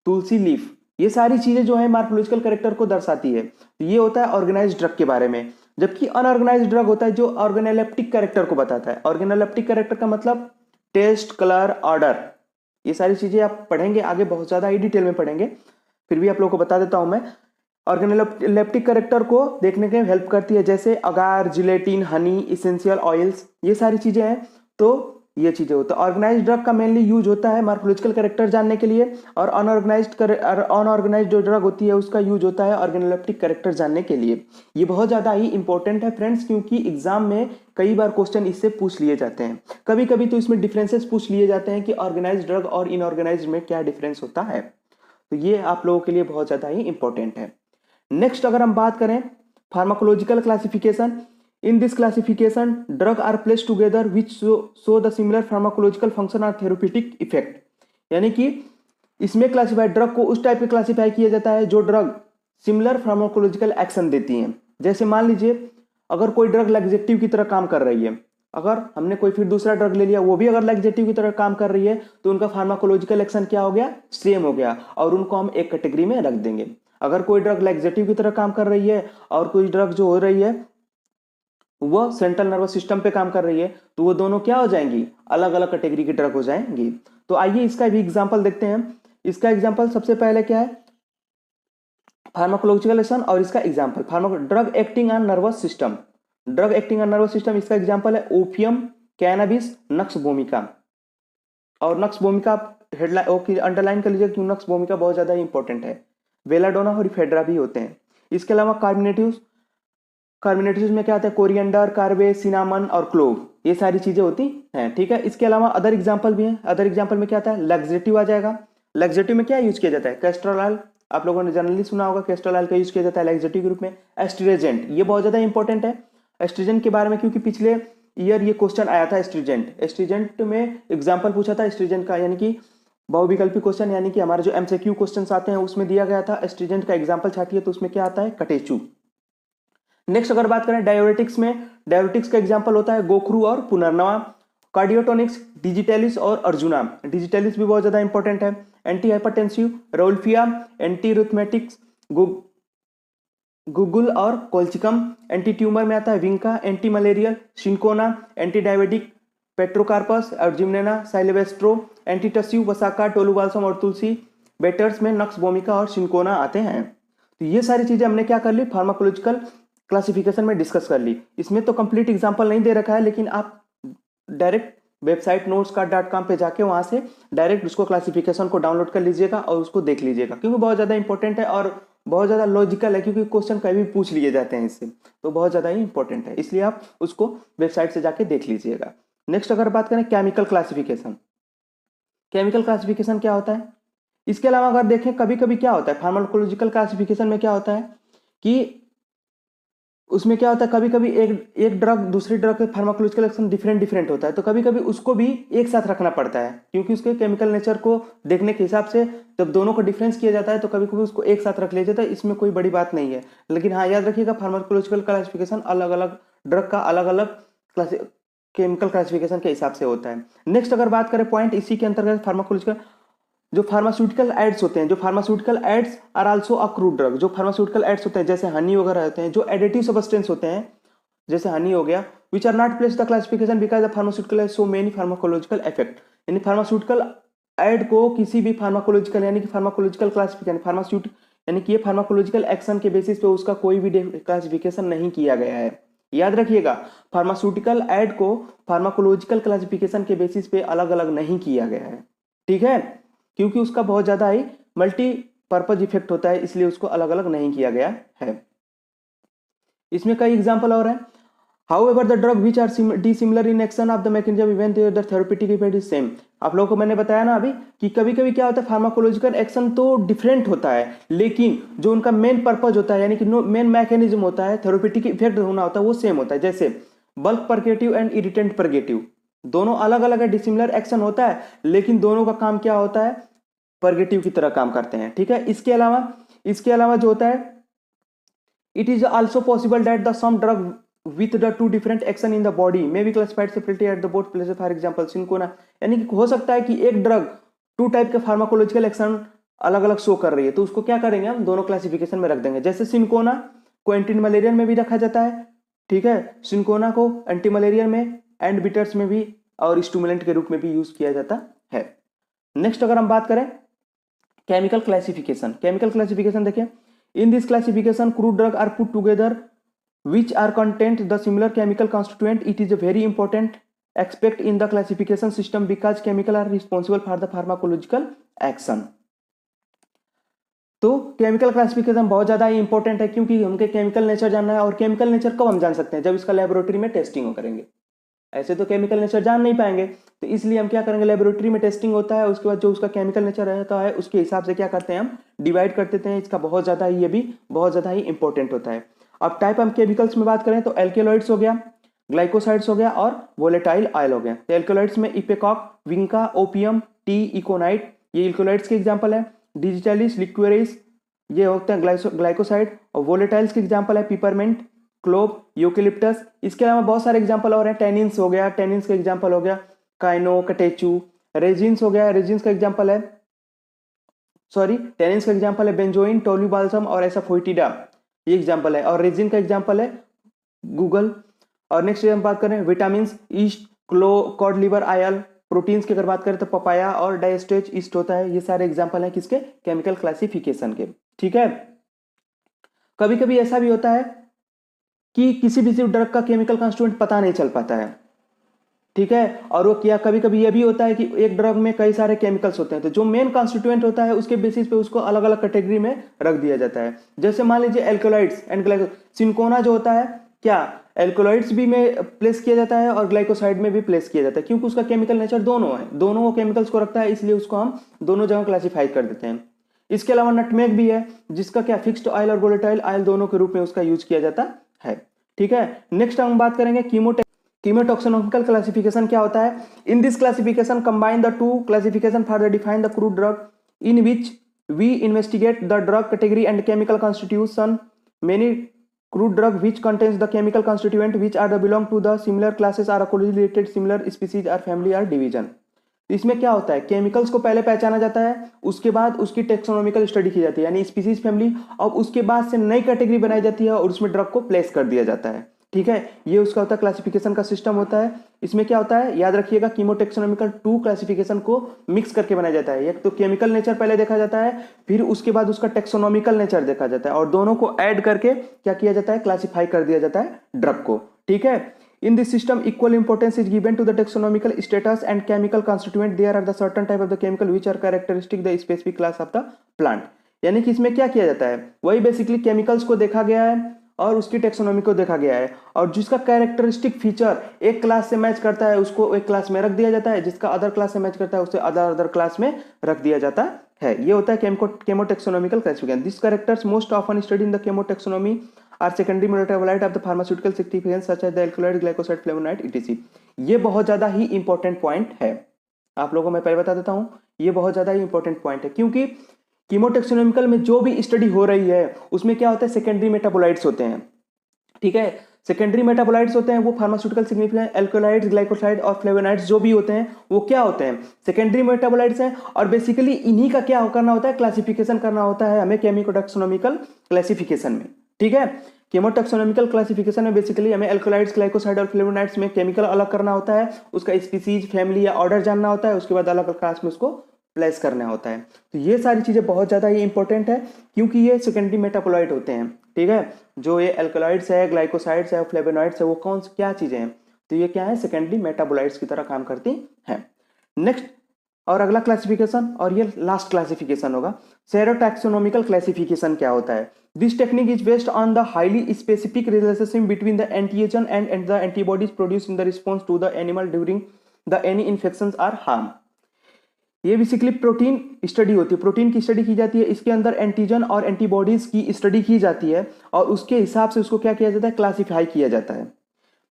तुलसी लीफ, ये सारी चीजें जो है मार्फोलॉजिकल कैरेक्टर को दर्शाती है। तो ये होता है ऑर्गेनाइज्ड ड्रग के बारे में। जबकि अनऑर्गेनाइज्ड ड्रग होता है जो ऑर्गेनोलेप्टिक कैरेक्टर को बताता है। ऑर्गेनोलेप्टिक कैरेक्टर का मतलब टेस्ट, कलर, ऑर्डर, ये सारी चीजें आप पढ़ेंगे आगे, बहुत ज्यादा ही डिटेल में पढ़ेंगे, फिर भी आप लोगों को बता देता हूं मैं। ऑर्गेनोलेप्टिक कैरेक्टर को देखने के हेल्प करती है, जैसे अगार, जिलेटिन, हनी, इसेंशियल ऑयल्स, ये सारी चीजें हैं। तो ये चीजें होता है। ऑर्गेनाइज्ड ड्रग का मेनली यूज होता है मार्फोलॉजिकल कैरेक्टर जानने के लिए, और अनऑर्गेनाइज्ड जो ड्रग होती है उसका यूज होता है ऑर्गेनोलेप्टिक कैरेक्टर जानने के लिए। ये बहुत ज्यादा ही इंपॉर्टेंट है फ्रेंड्स, क्योंकि एग्जाम में कई बार क्वेश्चन इससे पूछ लिए जाते हैं। कभी कभी तो इसमें डिफरेंसेस पूछ लिए जाते हैं कि ऑर्गेनाइज्ड ड्रग और इनऑर्गेनाइज्ड में क्या डिफरेंस होता है। तो ये आप लोगों के लिए बहुत ज्यादा ही इंपॉर्टेंट है। नेक्स्ट अगर हम बात करें pharmacological classification, in this classification drug are placed together which show the similar pharmacological function और थेरेप्यूटिक इफेक्ट, यानी कि इसमें क्लासिफाई ड्रग को उस टाइप के क्लासिफाई किया जाता है जो ड्रग सिमिलर फार्माकोलॉजिकल एक्शन देती हैं। जैसे मान लीजिए अगर कोई ड्रग लैक्सेटिव की तरह काम कर रही है, अगर हमने कोई फिर दूसरा ड्रग ले लिया वो भी अगर लैक्सेटिव की तरह काम कर रही है, तो उनका फार्माकोलॉजिकल एक्शन क्या हो गया, सेम हो गया, और उनको हम एक कैटेगरी में रख देंगे। अगर कोई ड्रग लैक्सेटिव की तरह काम कर रही है और कोई ड्रग जो हो रही है वो सेंट्रल नर्वस सिस्टम पे काम कर रही है, तो वो दोनों क्या हो जाएंगी, अलग अलग कैटेगरी की ड्रग हो जाएंगी। तो आइए इसका भी एग्जांपल देखते हैं। इसका एग्जांपल सबसे पहले क्या है, फार्माकोलॉजिकल एक्शन, और इसका example pharma drug acting on nervous system. Drug acting on nervous system, इसका एग्जांपल है ओपियम, कैनबिस, नक्स वोमिका। और nux vomica headline okay underline कर लीजिए क्योंकि नक्स वोमिका बहुत ज्यादा इंपॉर्टेंट है। वेलाडोना और इफेड्रा भी होते हैं। इसके अलावा कार्बोनेटिव्स, कार्बोनेटिव्स में क्या आता है, कोरिएंडर, कार्वे, सिनामन और क्लोव, ये सारी चीजें होती हैं, ठीक है। इसके अलावा अदर एग्जांपल भी हैं। अदर एग्जांपल में क्या आता है, लैक्सेटिव आ जाएगा। लैक्सेटिव में क्या यूज किया जाता है, कैस्टर ऑयल, आप लोगों ने जनरली सुना होगा कैस्टर ऑयल का यूज किया जाता है लैक्सेटिव के रूप में। एस्ट्रिजेंट, ये बहुत ज्यादा इंपॉर्टेंट है एस्ट्रिजेंट के बारे में, क्योंकि पिछले ईयर ये क्वेश्चन आया था एस्ट्रिजेंट में एग्जाम्पल पूछा था एस्ट्रिजेंट का, यानी कि बहुविकल्पी क्वेश्चन, यानी कि हमारे जो एमसीक्यू क्वेश्चंस आते हैं उसमें दिया गया था एस्ट्रिजेंट का एग्जांपल छाटिए, तो उसमें क्या आता है, कटेचू। नेक्स्ट अगर बात करें डायोरेटिक्स में, डायोरेटिक्स का एग्जांपल होता है गोखरू और पुनर्नवा। कार्डियोटोनिक्स, डिजिटैलिस और अर्जुना। डिजिटैलिस भी बहुत ज्यादा इंपॉर्टेंट है। Anti hypertensive, rauwolfia, anti arrhythmics, guggul और कोल्चिकम। एंटी ट्यूमर में आता है vinca, anti malarial cinchona, anti diabetic pterocarpus और जिम्नेना, साइलेवेस्ट्रो। एंटी टस्यू वसाका, टोलुबाल्सम और तुलसी। बेटर्स में नक्स वोमिका और सिंकोना आते हैं। तो ये सारी चीजें हमने क्या कर ली, फार्माकोलॉजिकल क्लासिफिकेशन में डिस्कस कर ली। इसमें तो कंप्लीट एग्जांपल नहीं दे रखा है, लेकिन आप डायरेक्ट वेबसाइट notescard.com पे जाके वहां से डायरेक्ट उसको क्लासिफिकेशन को डाउनलोड कर लीजिएगा और उसको देख लीजिएगा, क्योंकि बहुत ज्यादा इंपॉर्टेंट है और बहुत ज्यादा लॉजिकल है, क्योंकि क्वेश्चन कभी भी पूछ लिए जाते हैं इससे, तो बहुत ज्यादा ही इंपॉर्टेंट है, इसलिए आप उसको वेबसाइट से जाके देख लीजिएगा। नेक्स्ट अगर बात करें केमिकल क्लासिफिकेशन, केमिकल क्लासिफिकेशन क्या होता है। इसके अलावा अगर देखें कभी कभी क्या होता है फार्माकोलॉजिकल क्लासिफिकेशन में क्या होता है कि उसमें क्या होता है, कभी कभी एक एक ड्रग दूसरी ड्रग के फार्माकोलॉजिकल एक्शन डिफरेंट डिफरेंट होता है, तो कभी कभी उसको भी एक साथ रखना पड़ता है, क्योंकि उसके केमिकल नेचर को देखने के हिसाब से जब दोनों का डिफरेंस किया जाता है तो कभी कभी उसको एक साथ रख लिया जाता है। इसमें कोई बड़ी बात नहीं है, लेकिन हाँ याद रखिएगा फार्माकोलॉजिकल क्लासिफिकेशन अलग अलग ड्रग का अलग अलग केमिकल क्लासिफिकेशन के हिसाब से होता है। नेक्स्ट अगर बात करें पॉइंट इसी के अंतर्गत फार्माकोलॉजिकल, जो फार्मास्यूटिकल एड्स होते हैं, जो pharmaceutical aids are also a crude drug, जो फार्मास्यूटिकल एड्स होते हैं जैसे हनी वगैरह होते हैं, जो एडिटिव सब्सटेंस होते हैं जैसे हनी हो गया, which are not place the classification because the pharmaceutical has so many pharmacological effect. यानी फार्मास्यूटिकल एड को किसी भी फार्माकोलॉजिकल यानी कि फार्माकोलॉजिकल क्लासिफिकेशन फार्मास्यूटिक यानी कि ये फार्माकोलॉजिकल एक्शन के बेसिस पे उसका कोई भी क्लासिफिकेशन नहीं किया गया है। याद रखिएगा फार्मास्यूटिकल एड को फार्माकोलॉजिकल क्लासिफिकेशन के बेसिस पे अलग अलग नहीं किया गया है, ठीक है, क्योंकि उसका बहुत ज्यादा ही मल्टी पर्पज इफेक्ट होता है, इसलिए उसको अलग अलग नहीं किया गया है। इसमें कई एग्जांपल और हैं। However, the drug which are dissimilar in action of the mechanism even though the therapeutic effect is same। आप लोगों को मैंने बताया ना अभी कि कभी कभी क्या होता है फार्माकोलॉजिकल एक्शन तो डिफरेंट होता है, लेकिन जो उनका मेन पर्पज होता है यानी कि मेन मैकेनिज्म होता है, थेरेप्यूटिक इफेक्ट होना होता है, वो सेम होता है। जैसे bulk purgative and irritant purgative दोनों अलग अलग है, डिसिमिलर एक्शन होता है, लेकिन दोनों का काम क्या होता है, परगेटिव की तरह काम करते हैं, ठीक है। इसके अलावा जो होता है, it is also possible that the some drug with the two different action in the body may be classified separately at the both places। for example cinchona, यानी कि हो सकता है कि एक ड्रग टू टाइप के फार्माकोलॉजिकल एक्शन अलग अलग शो कर रही है, तो उसको क्या करेंगे हम दोनों क्लासिफिकेशन में रख देंगे। जैसे सिंकोना को एंटी मलेरियन में भी रखा जाता है, ठीक है, सिंकोना को एंटी मलेरियन में एंड बिटर्स में भी और स्टूमुलेंट के रूप में भी यूज किया जाता है। नेक्स्ट अगर हम बात करें केमिकल क्लासिफिकेशन देखिए, in this classification crude drug are put together which are content the similar chemical constituent। it is a very important aspect in the classification system because chemical are responsible for the pharmacological action। तो chemical classification बहुत ज्यादा ही important है, क्योंकि हमके chemical nature जानना है, और chemical nature कब हम जान सकते हैं, जब इसका लेबोरेटरी में टेस्टिंग करेंगे। ऐसे तो केमिकल नेचर जान नहीं पाएंगे, तो इसलिए हम क्या करेंगे, लेबोरेटरी में टेस्टिंग होता है, उसके बाद जो उसका केमिकल नेचर रहता है उसके हिसाब से क्या करते हैं हम डिवाइड कर देते हैं। इसका बहुत ज्यादा ही ये भी बहुत ज्यादा ही इंपॉर्टेंट होता है। अब टाइप हम केमिकल्स में बात करें तो एल्केलॉइड्स हो गया, ग्लाइकोसाइड्स हो गया और वोलेटाइल ऑयल हो गया। तो एल्केलॉइड्स में इपेकॉक, विंका, ओपियम, टी, इकोनाइट, ये एल्केलॉइड्स के एग्जाम्पल है। डिजिटलिस, लिक्वेरिस, ये होते हैं ग्लाइकोसाइड। और वोलेटाइल्स के एग्जाम्पल है पिपरमेंट, क्लोव, यूकेलिप्टस। इसके अलावा बहुत सारे एग्जांपल और हैं। टेनिन्स हो गया, टेनिन्स का एग्जांपल हो गया काइनो, कटेचू। रेजिन्स हो गया, रेजिन्स का एग्जांपल है टेनिन्स का एग्जांपल है बेंजोइन, टोल्यूबाल्सम और एसाफोइटिडा, ये एग्जांपल है। और रेजिन का एग्जांपल है गूगल। और नेक्स्ट हम बात करें vitamin, east, cod liver oil. Proteins की अगर बात करें तो पपाया और डायस्टेज ईस्ट होता है। ये सारे एग्जांपल हैं किसके, केमिकल क्लासिफिकेशन के, ठीक है। कभी कभी ऐसा भी होता है कि किसी भी ड्रग का केमिकल कॉन्स्टिट्यूएंट पता नहीं चल पाता है, ठीक है। और वो क्या कभी कभी ये भी होता है कि एक ड्रग में कई सारे केमिकल्स होते हैं, तो जो मेन कॉन्स्टिट्यूएंट होता है उसके बेसिस पे उसको अलग अलग कैटेगरी में रख दिया जाता है। जैसे मान लीजिए एल्कोलाइड्स एंड सिंकोना जो होता है, क्या एल्कोलाइड्स भी में प्लेस किया जाता है और ग्लाइकोसाइड में भी प्लेस किया जाता है, क्योंकि उसका केमिकल नेचर दोनों है, दोनों केमिकल्स को रखता है, इसलिए उसको हम दोनों जगह क्लासीफाई कर देते हैं। इसके अलावा नटमेग भी है, जिसका क्या फिक्स्ड ऑयल और वोलेटाइल ऑयल दोनों के रूप में उसका यूज किया जाता है, ठीक है। नेक्स्ट हम बात करेंगे कीमोटॉक्सिनोकेमिकल क्लासिफिकेशन क्या होता है। In this classification combine the two classification for the define the crude drug in which we investigate the drug category and chemical constitution. Many crude drug which contains the chemical constituent which are the belong to the similar classes are correlated similar species or family or division। इसमें क्या होता है, chemicals को पहले पहचाना जाता है, उसके बाद उसकी टेक्सोनोमिकल स्टडी की जाती है यानी स्पीसीज फैमिली, और उसके बाद से नई कैटेगरी बनाई जाती है और उसमें ड्रग को प्लेस कर दिया जाता है, ठीक है। ये उसका होता है क्लासिफिकेशन का सिस्टम होता है। इसमें क्या होता है याद रखिएगा, कीमोटेक्सोनोमिकल टू क्लासिफिकेशन को मिक्स करके बनाया जाता है। एक तो केमिकल नेचर पहले देखा जाता है, फिर उसके बाद उसका टेक्सोनोमिकल नेचर देखा जाता है, और दोनों को ऐड करके क्या किया जाता है, क्लासिफाई कर दिया जाता है ड्रग को, ठीक है। In this system, equal importance is given to the taxonomical status and chemical constituent. There are the certain type of the chemical which are characteristic the specific class of the plant। यानी कि इसमें क्या किया जाता है, वही basically chemicals को देखा गया है और उसकी टेक्सोनोमी को देखा गया है, और जिसका कैरेक्टरिस्टिक फीचर एक क्लास से मैच करता है उसको एक क्लास में रख दिया जाता है, जिसका अदर क्लास से मैच करता है उसे अदर क्लास में रख दिया जाता है। ये होता है chemotaxonomical classification. This characters most often study in the chemotaxonomy are secondary metabolite of the pharmaceutical significance such as the alkaloid, glycoside, flavonoid etc. ये बहुत ज्यादा ही इंपॉर्टेंट पॉइंट है, आप लोगों को मैं पहले बता देता हूं, ये बहुत ज्यादा ही इंपॉर्टेंट पॉइंट है, क्योंकि कीमोटैक्सोनॉमिकल में जो भी स्टडी हो रही है उसमें क्या होता है, सेकेंडरी मेटाबोलाइट्स होते हैं, ठीक है। सेकेंडरी मेटाबोलाइट्स होते हैं वो फार्मास्यूटिकल सिग्निफिकेंस, एल्कोलाइड्स, ग्लाइकोसाइड और फ्लेवोनॉइड्स जो भी होते हैं वो क्या होते हैं, सेकेंडरी मेटाबोलाइट्स हैं। और बेसिकली इन्हीं का क्या करना होता है, क्लासिफिकेशन करना होता है हमें केमिकोटैक्सोनॉमिकल क्लासिफिकेशन में, ठीक है। केमोटैक्सोनॉमिकल क्लासिफिकेशन में बेसिकली हमें एल्कोलाइड्स, ग्लाइकोसाइड और फ्लेवोनॉइड्स में केमिकल अलग करना होता है, उसका स्पीसीज, फैमिली या ऑर्डर जानना होता है, उसके बाद अलग अलग क्लास में उसको प्लेस करना होता है। तो ये सारी चीजें बहुत ज्यादा ही इंपॉर्टेंट है, क्योंकि ये सेकेंडरी मेटाबोलाइट होते हैं, ठीक है। जो ये एल्कोलाइड्स है, ग्लाइकोसाइड्स है, फ्लेवोनॉइड्स है, वो कौन सी क्या चीजें हैं, तो ये क्या है, सेकेंडरी मेटाबोलाइट्स की तरह काम करती हैं। नेक्स्ट और अगला क्लासिफिकेशन, और ये लास्ट क्लासिफिकेशन होगा, सेरोटैक्सोनॉमिकल क्लासिफिकेशन क्या होता है। This technique is based on the highly specific relationship between the antigen and the antibodies produced in the response to the animal during the any infections are harm. ये basically protein study होती है, protein की study की जाती है, इसके अंदर antigen और एंटीबॉडीज की स्टडी की जाती है और उसके हिसाब से उसको क्या किया जाता है, क्लासिफाई किया जाता है।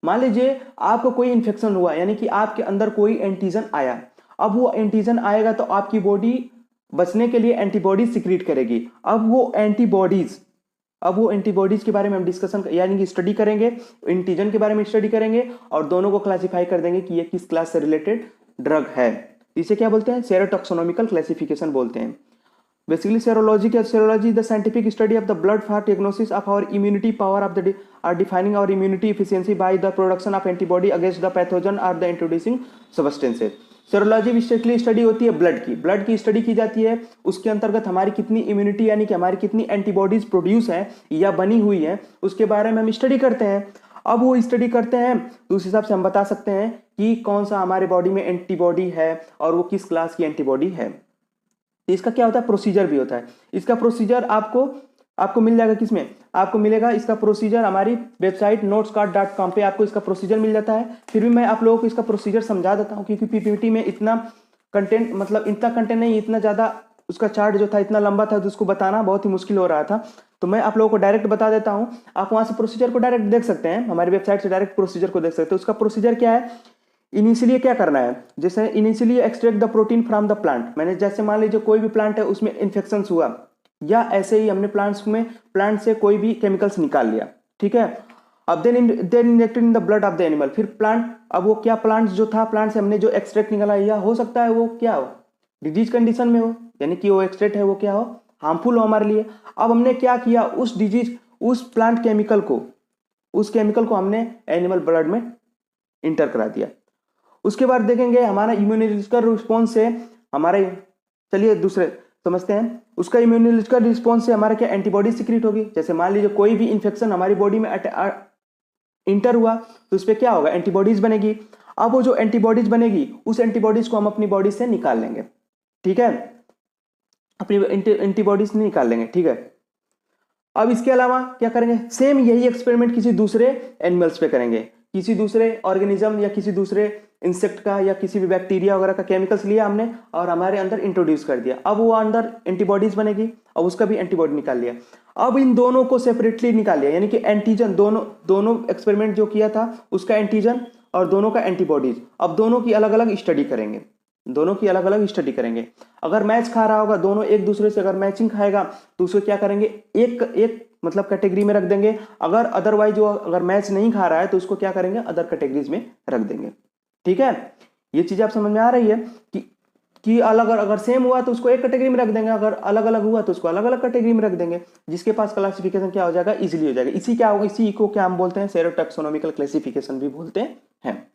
मान लीजिए आपको कोई इन्फेक्शन हुआ, यानी कि आपके अंदर कोई एंटीजन आया, अब वो एंटीजन आएगा तो आपकी बॉडी बचने के लिए एंटीबॉडीज सिक्रीट करेगी। अब वो एंटीबॉडीज के बारे में हम डिस्कशन यानी कि स्टडी करेंगे, एंटीजन के बारे में स्टडी करेंगे और दोनों को क्लासिफाई कर देंगे कि ये किस क्लास से रिलेटेड ड्रग है। इसे क्या बोलते हैं, सेरोटॉक्सोनॉमिकल क्लासिफिकेशन बोलते हैं। Basically serology the scientific study of the blood for diagnosis of our immunity power of the or defining our immunity efficiency by the production of antibody against the pathogen और the introducing substances. Serology basically study होती है blood की study की जाती है, उसके अंतर्गत हमारी कितनी इम्यूनिटी यानी कि हमारी कितनी एंटीबॉडीज प्रोड्यूस है या बनी हुई है उसके बारे में हम स्टडी करते हैं। अब वो स्टडी करते हैं तो उस हिसाब से हम बता सकते हैं कि कौन सा हमारे बॉडी में एंटीबॉडी है और वो किस क्लास की एंटीबॉडी है। तो इसका क्या होता है, प्रोसीजर भी होता है। इसका प्रोसीजर आपको मिल जाएगा, किसमें आपको मिलेगा, इसका प्रोसीजर हमारी वेबसाइट notescard.com पे आपको इसका प्रोसीजर मिल जाता है। फिर भी मैं आप लोगों को इसका प्रोसीजर समझा देता हूँ, क्योंकि पीपीटी में इतना कंटेंट नहीं, इतना ज़्यादा उसका चार्ट जो था इतना लंबा था, जिसको बताना बहुत ही मुश्किल हो रहा था। तो मैं आप लोगों को डायरेक्ट बता देता हूँ, आप वहाँ से प्रोसीजर को डायरेक्ट देख सकते हैं, हमारी वेबसाइट से डायरेक्ट प्रोसीजर को देख सकते हैं। उसका प्रोसीजर क्या है, इनिशियली क्या करना है, जैसे initially extract the protein from the plant. मैंने जैसे मान लीजिए कोई भी प्लांट है उसमें इन्फेक्शन हुआ, या ऐसे ही हमने प्लांट से कोई भी केमिकल्स निकाल लिया, ठीक है। अब then injected in the blood of the animal. फिर प्लांट, अब वो क्या प्लांट जो था, प्लांट से हमने जो एक्सट्रैक्ट निकाला, या हो सकता है वो क्या हो, डिजीज कंडीशन में हो, यानी कि वो एक्सट्रैक्ट है वो क्या हो, हार्मफुल हो हमारे लिए। अब हमने क्या किया, उस प्लांट केमिकल को हमने एनिमल ब्लड में इंटर करा दिया। उसके बाद देखेंगे हमारा इम्यूनोलॉजिकल रिस्पॉन्स से हमारे, चलिए दूसरे समझते हैं, उसका इम्यूनोलॉजिकल रिस्पॉन्स से हमारा क्या एंटीबॉडी सिक्रीट होगी। जैसे मान लीजिए कोई भी इंफेक्शन हमारी बॉडी में इंटर हुआ तो उस पर क्या होगा, एंटीबॉडीज बनेगी। अब वो जो एंटीबॉडीज बनेगी उस एंटीबॉडीज को हम अपनी बॉडी से निकाल लेंगे, ठीक है, अपनी एंटीबॉडीज निकाल लेंगे, ठीक है। अब इसके अलावा क्या करेंगे, सेम यही एक्सपेरिमेंट किसी दूसरे एनिमल्स पे करेंगे, किसी दूसरे ऑर्गेनिज्म या किसी दूसरे इंसेक्ट का या किसी भी बैक्टीरिया वगैरह का केमिकल्स लिया हमने और हमारे अंदर इंट्रोड्यूस कर दिया। अब वो अंदर एंटीबॉडीज बनेगी और उसका भी एंटीबॉडी निकाल लिया। अब इन दोनों को सेपरेटली निकाल लिया, यानी कि एंटीजन, दोनों एक्सपेरिमेंट जो किया था उसका एंटीजन और दोनों का एंटीबॉडीज, अब दोनों की अलग अलग स्टडी करेंगे। अगर मैच खा रहा होगा दोनों एक दूसरे से, अगर मैचिंग खाएगा तो उसको क्या करेंगे, एक मतलब कैटेगरी में रख देंगे। अगर अदरवाइज अगर मैच नहीं खा रहा है तो उसको क्या करेंगे, अदर कैटेगरीज में रख देंगे, ठीक है। ये चीज आप समझ में आ रही है कि अगर सेम हुआ तो उसको एक कैटेगरी में रख देंगे, अगर अलग अलग हुआ तो उसको अलग अलग कैटेगरी में रख देंगे, जिसके पास क्लासिफिकेशन क्या हो जाएगा, इजीली हो जाएगा। इसी को क्या हम बोलते हैं, सेरोटैक्सोनॉमिकल क्लासिफिकेशन भी बोलते हैं।